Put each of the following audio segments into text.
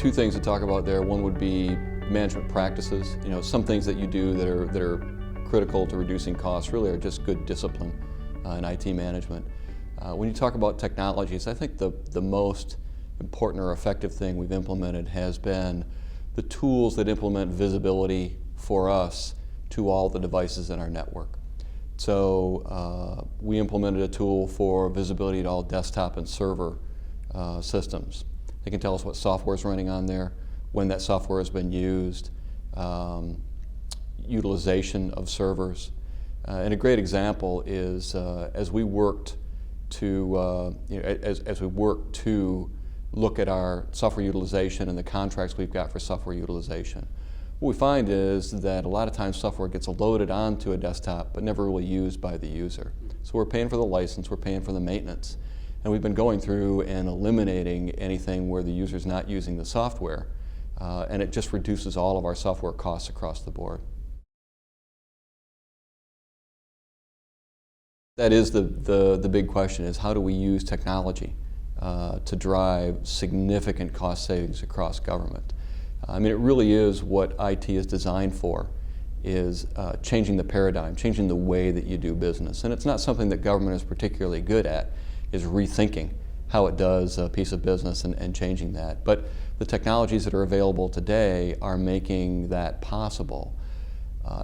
two things to talk about there. One would be management practices. Some things that you do that are critical to reducing costs really are just good discipline in IT management. When you talk about technologies, I think the most important or effective thing we've implemented has been the tools that implement visibility for us to all the devices in our network. So we implemented a tool for visibility to all desktop and server systems. They can tell us what software is running on there, when that software has been used, utilization of servers. And a great example is as we worked to look at our software utilization and the contracts we've got for software utilization. What we find is that a lot of times software gets loaded onto a desktop but never really used by the user. So we're paying for the license, we're paying for the maintenance, and we've been going through and eliminating anything where the user's not using the software, and it just reduces all of our software costs across the board. That is the big question, is how do we use technology to drive significant cost savings across government? I mean, it really is what IT is designed for, is changing the paradigm, changing the way that you do business. And it's not something that government is particularly good at, is rethinking how it does a piece of business and changing that. But the technologies that are available today are making that possible.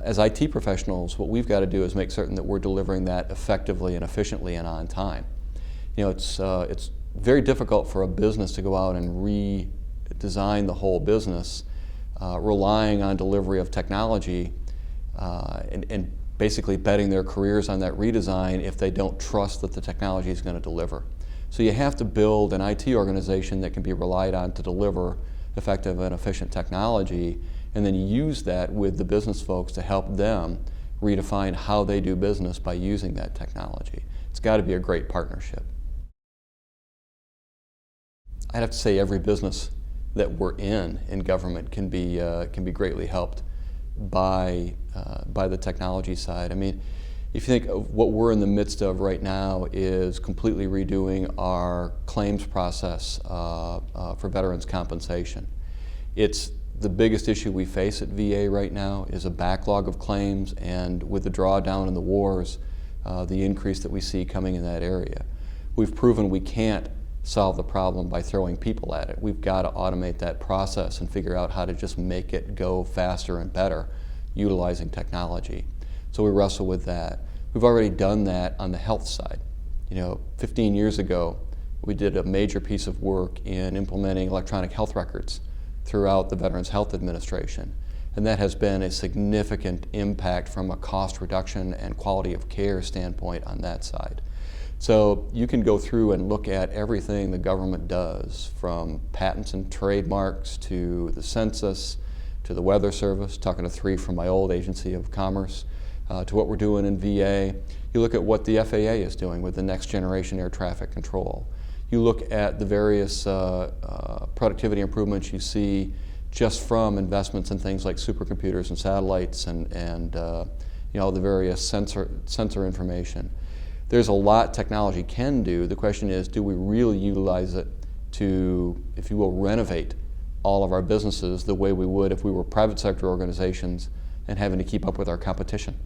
As IT professionals, what we've got to do is make certain that we're delivering that effectively and efficiently and on time. It's very difficult for a business to go out and redesign the whole business, relying on delivery of technology and basically betting their careers on that redesign if they don't trust that the technology is going to deliver. So you have to build an IT organization that can be relied on to deliver effective and efficient technology, and then use that with the business folks to help them redefine how they do business by using that technology. It's got to be a great partnership. I'd have to say every business that we're in government can be greatly helped by the technology side. I mean, if you think of what we're in the midst of right now is completely redoing our claims process for veterans compensation. It's the biggest issue we face at VA right now is a backlog of claims, and with the drawdown in the wars, the increase that we see coming in that area. We've proven we can't solve the problem by throwing people at it. We've got to automate that process and figure out how to just make it go faster and better utilizing technology. So we wrestle with that. We've already done that on the health side. 15 years ago, we did a major piece of work in implementing electronic health records throughout the Veterans Health Administration. And that has been a significant impact from a cost reduction and quality of care standpoint on that side. So you can go through and look at everything the government does, from patents and trademarks to the census, to the Weather Service, talking to three from my old agency of commerce, to what we're doing in VA. You look at what the FAA is doing with the next generation air traffic control. You look at the various productivity improvements you see just from investments in things like supercomputers and satellites and the various sensor information. There's a lot technology can do. The question is, do we really utilize it to, if you will, renovate all of our businesses the way we would if we were private sector organizations and having to keep up with our competition?